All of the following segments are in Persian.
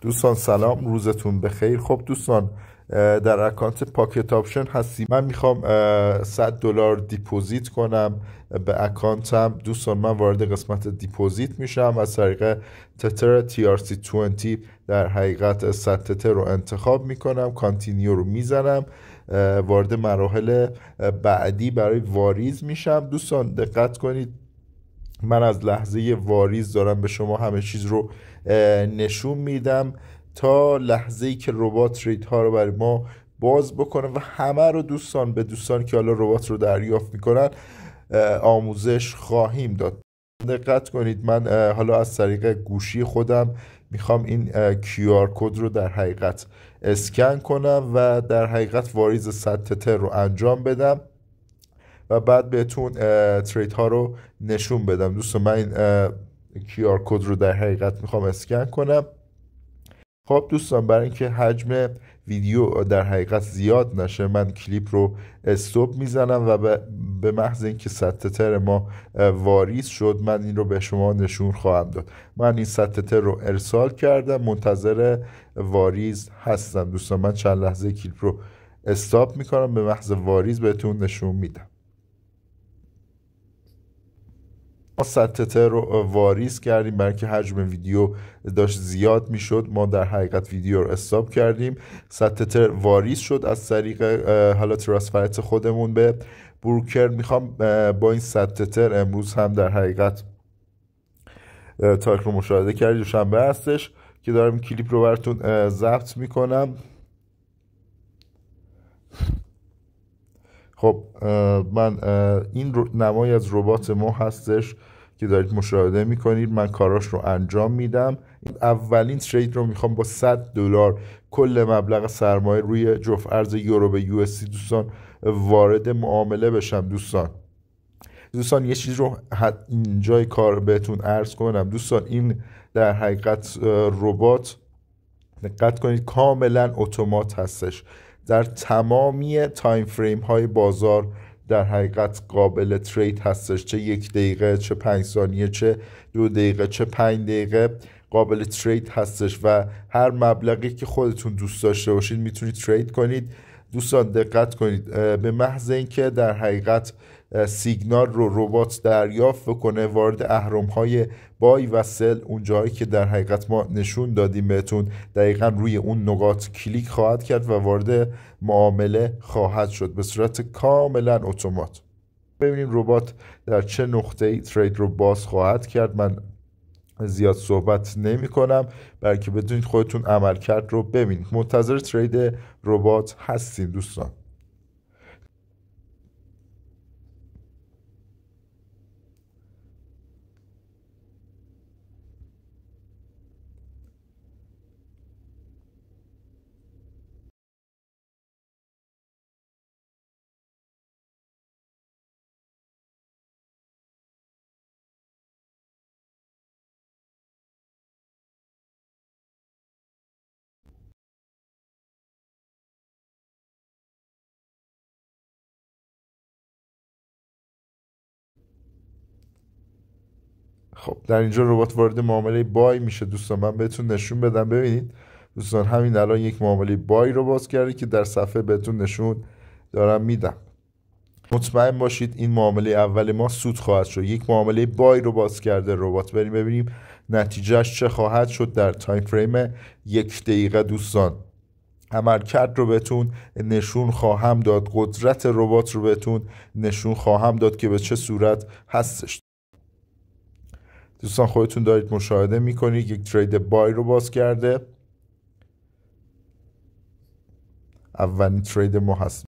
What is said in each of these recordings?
دوستان سلام، روزتون بخیر. خب دوستان، در اکانت پاکت آپشن هستیم. من میخوام $100 دیپوزیت کنم به اکانتم. دوستان من وارد قسمت دیپوزیت میشم از طریق تتر TRC20. در حقیقت 100 تتر رو انتخاب میکنم، کانتینیو رو میزنم، وارد مراحل بعدی برای واریز میشم. دوستان دقت کنید، من از لحظه واریز دارم به شما همه چیز رو نشون میدم تا لحظه ای که ربات ترید ها رو برای ما باز بکنه و همه رو به دوستان که حالا ربات رو دریافت میکنن آموزش خواهیم داد. دقت کنید، من حالا از طریق گوشی خودم میخوام این QR کد رو در حقیقت اسکن کنم و در حقیقت واریز 100 تتر رو انجام بدم و بعد بهتون ترید ها رو نشون بدم. دوستان من این QR کد رو در حقیقت میخوام اسکن کنم. خب دوستان، برای اینکه حجم ویدیو در حقیقت زیاد نشه من کلیپ رو استوب میزنم و به محض اینکه 100 تتر ما واریز شد من این رو به شما نشون خواهم داد. من این 100 تتر رو ارسال کردم، منتظر واریز هستم. دوستان من چند لحظه کلیپ رو استاپ میکنم، به محض واریز بهتون نشون میدم. ما 100 تتر رو واریز کردیم، برای که حجم ویدیو داشت زیاد میشد ما در حقیقت ویدیو رو استاپ کردیم. 100 تتر واریز شد از طریق حالا ترانسفرت خودمون به بروکر. میخوام با این 100 تتر امروز هم در حقیقت تاریخ رو مشاهده کردید، دوشنبه هستش که دارم کلیپ رو براتون ضبط میکنم. خب من این نمای از ربات ما هستش که دارید مشاهده میکنید. من کاراش رو انجام میدم. اولین ترید رو میخوام با $100 کل مبلغ سرمایه روی جفت ارز یورو به USD دوستان وارد معامله بشم. دوستان یه چیز رو اینجای کار بهتون عرض کنم. دوستان این در حقیقت ربات، دقت کنید، کاملا اتومات هستش. در تمامی تایم فریم های بازار در حقیقت قابل ترید هستش، چه 1 دقیقه، چه 5 ثانیه، چه 2 دقیقه، چه 5 دقیقه قابل ترید هستش و هر مبلغی که خودتون دوست داشته باشید میتونید ترید کنید. دوستان دقت کنید، به محض اینکه در حقیقت سیگنال رو ربات دریافت بکنه، وارد اهرم های بای و سل، اون جایی که در حقیقت ما نشون دادیم بهتون، دقیقا روی اون نقاط کلیک خواهد کرد و وارد معامله خواهد شد به صورت کاملا اتومات. ببینیم ربات در چه نقطه‌ای ترید رو باز خواهد کرد. من زیاد صحبت نمی کنم برای که بدونید خودتون عملکرد رو ببینید. منتظر ترید ربات هستیم دوستان. خب در اینجا ربات وارد معامله بای میشه. دوستان من بهتون نشون بدم. ببینید دوستان، همین الان یک معامله بای رو باز کرده که در صفحه بهتون نشون دارم میدم. مطمئن باشید این معامله اول ما سود خواهد شد. یک معامله بای رو باز کرده ربات. بریم ببینیم نتیجهش چه خواهد شد در تایم فریم 1 دقیقه. دوستان عملکرد رو بهتون نشون خواهم داد، قدرت ربات رو بهتون نشون خواهم داد که به چه صورت هستش. دوستان خودتون دارید مشاهده میکنید یک ترید بای رو باز کرده. اولین ترید ما هست.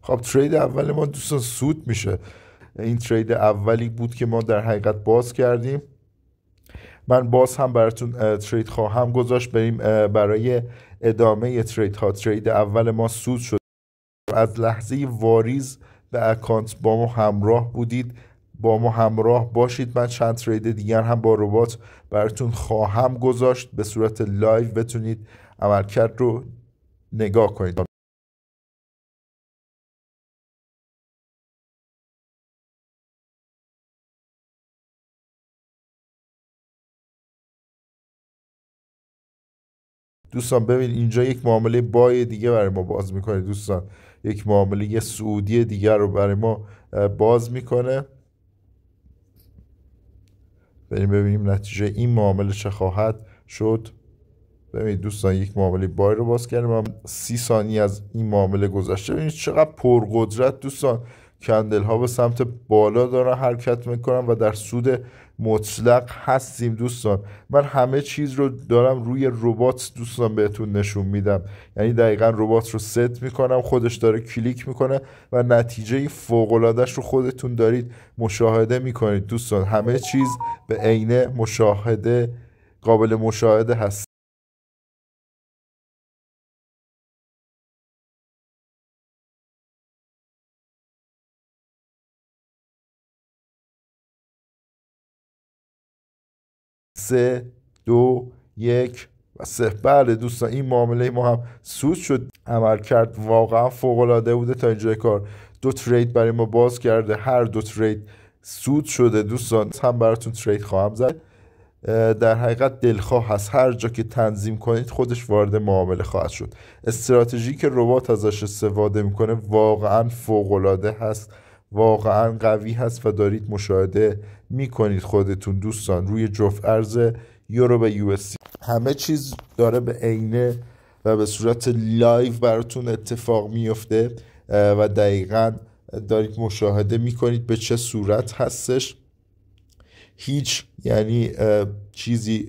خب ترید اول ما دوستان سود میشه. این ترید اولی بود که ما در حقیقت باز کردیم. من باز هم براتون ترید خواهم گذاشت. بریم برای ادامه ترید ها. ترید اول ما سود شد. از لحظه واریز به اکانت با ما همراه بودید، با ما همراه باشید. من چند ترید دیگر هم با ربات براتون خواهم گذاشت به صورت لایو، بتونید عملکرد رو نگاه کنید. دوستان ببین اینجا یک معامله بای دیگه برای ما باز میکنه دوستان، یک معامله سعودی دیگر رو برای ما باز میکنه. بریم ببینیم نتیجه این معامله چه خواهد شد. ببینید دوستان یک معامله بای رو باز کردیم، هم 30 ثانیه از این معامله گذشته. ببینید چقدر پرقدرت دوستان کندل ها به سمت بالا دارن حرکت میکنن و در سود مطلق هستیم دوستان. من همه چیز رو دارم روی ربات دوستان بهتون نشون میدم، یعنی دقیقا ربات رو ست میکنم، خودش داره کلیک میکنه و نتیجه فوق العاده‌اش رو خودتون دارید مشاهده میکنید دوستان. همه چیز به عینه مشاهده، قابل مشاهده هست. سه، دو، یک و صفر. بله دوستان این معامله ما هم سود شد، عمل کرد واقعا فوق العاده بوده. تا اینجای کار 2 ترید برای ما باز کرده، هر 2 ترید سود شده دوستان. هم براتون ترید خواهم زد. در حقیقت دلخواه هست، هر جا که تنظیم کنید خودش وارد معامله خواهد شد. استراتژی که ربات ازش استفاده میکنه واقعا فوق العاده هست، واقعا قوی هست و دارید مشاهده میکنید خودتون دوستان. روی جفت ارز یورو به یو اس همه چیز داره به عینه و به صورت لایو براتون اتفاق میفته و دقیقا دارید مشاهده میکنید به چه صورت هستش. هیچ یعنی چیزی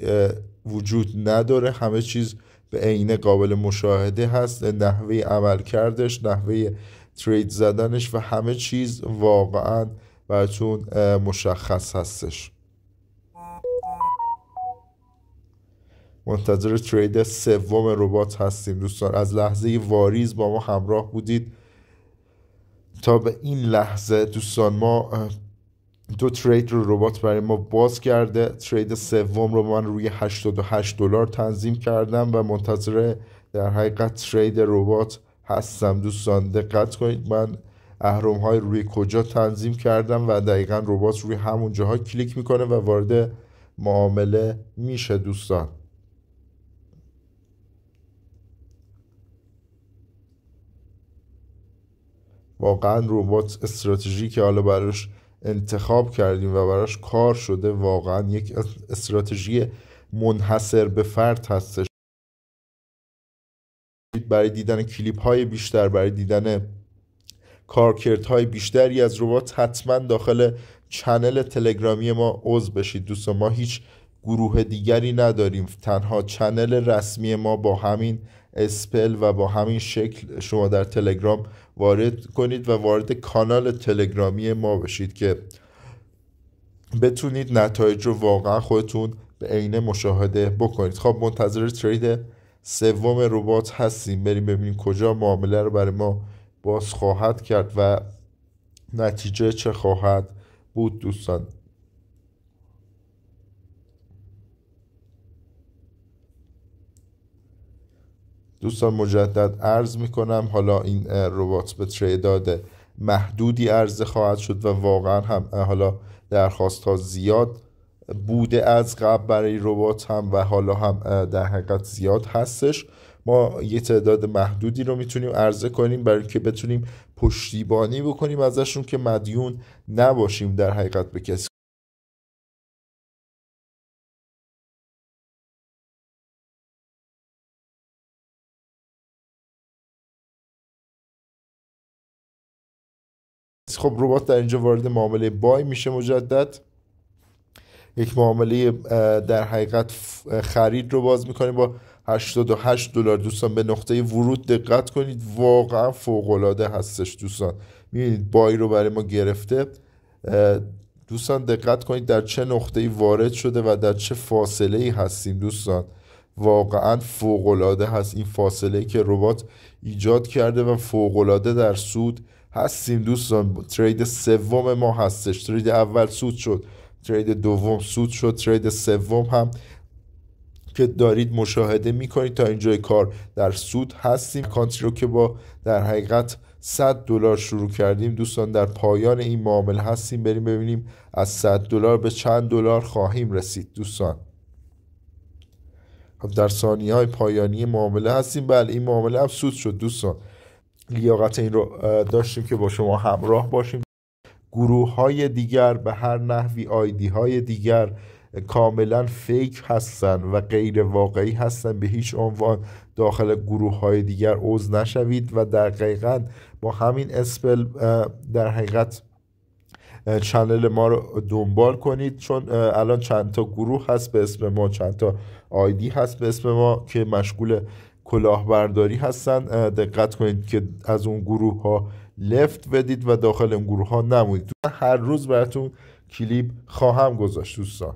وجود نداره، همه چیز به عینه قابل مشاهده هست. نحوه عمل کردش، نحوه ترید زدنش و همه چیز واقعا براتون مشخص هستش. منتظر ترید سوم ربات هستیم دوستان. از لحظه واریز با ما همراه بودید تا به این لحظه دوستان. ما 2 ترید رو ربات برای ما باز کرده. ترید سوم رو من روی $88 تنظیم کردم و منتظر در حقیقت ترید ربات هستم دوستان. دقت کنید من اهرم های روی کجا تنظیم کردم و دقیقا ربات روی همون جاها کلیک میکنه و وارد معامله میشه دوستان. واقعا ربات استراتژی که حالا براش انتخاب کردیم و براش کار شده واقعا یک استراتژی منحصر به فرد هستش. برای دیدن کلیپ های بیشتر، برای دیدن کارکردهای بیشتری از ربات حتما داخل چنل تلگرامی ما عضو بشید دوستان. ما هیچ گروه دیگری نداریم، تنها چنل رسمی ما با همین اسپل و با همین شکل شما در تلگرام وارد کنید و وارد کانال تلگرامی ما بشید که بتونید نتایج رو واقعا خودتون به عینه مشاهده بکنید. خب منتظر ترید سوم ربات هستیم، بریم ببینیم کجا معامله رو برای ما باز خواهد کرد و نتیجه چه خواهد بود دوستان. دوستان مجدد عرض میکنم حالا این ربات به تریداد محدودی عرضه خواهد شد و واقعا هم حالا درخواست ها زیاد بوده از قبل برای ربات هم و حالا هم در حقیقت زیاد هستش. ما یه تعداد محدودی رو میتونیم عرضه کنیم برای که بتونیم پشتیبانی بکنیم ازشون که مدیون نباشیم در حقیقت به کسی. خب ربات در اینجا وارد معامله بای میشه مجدد. یک معامله در حقیقت خرید رو باز میکنیم با $88 دوستان. به نقطه ورود دقت کنید، واقعا فوق العاده هستش دوستان. میبینید بای رو برای ما گرفته دوستان. دقت کنید در چه نقطه‌ای وارد شده و در چه فاصله‌ای هستیم دوستان. واقعا فوق العاده هست این فاصله‌ای که ربات ایجاد کرده و فوق العاده در سود هستیم دوستان. ترید سوم ما هستش. ترید اول سود شد، ترید دوم سود شد، ترید سوم هم که دارید مشاهده میکنید تا اینجای کار در سود هستیم. اکانتی رو که با در حقیقت $100 شروع کردیم دوستان در پایان این معامله هستیم. بریم ببینیم از $100 به چند دلار خواهیم رسید دوستان. در ثانیه های پایانی معامله هستیم. بله این معامله هم سود شد دوستان. لیاقت این رو داشتیم که با شما همراه باشیم. گروه های دیگر به هر نحوی آیدی های دیگر کاملا فیک هستن و غیر واقعی هستن. به هیچ عنوان داخل گروه های دیگر عضو نشوید و دقیقاً با همین اسپل در حقیقت چنل ما رو دنبال کنید، چون الان چند تا گروه هست به اسم ما، چند تا آیدی هست به اسم ما که مشغول کلاهبرداری هستن. دقت کنید که از اون گروه ها لفت بدید و داخل اون گروه ها نمونید. هر روز براتون کلیپ خواهم گذاشت دوستان.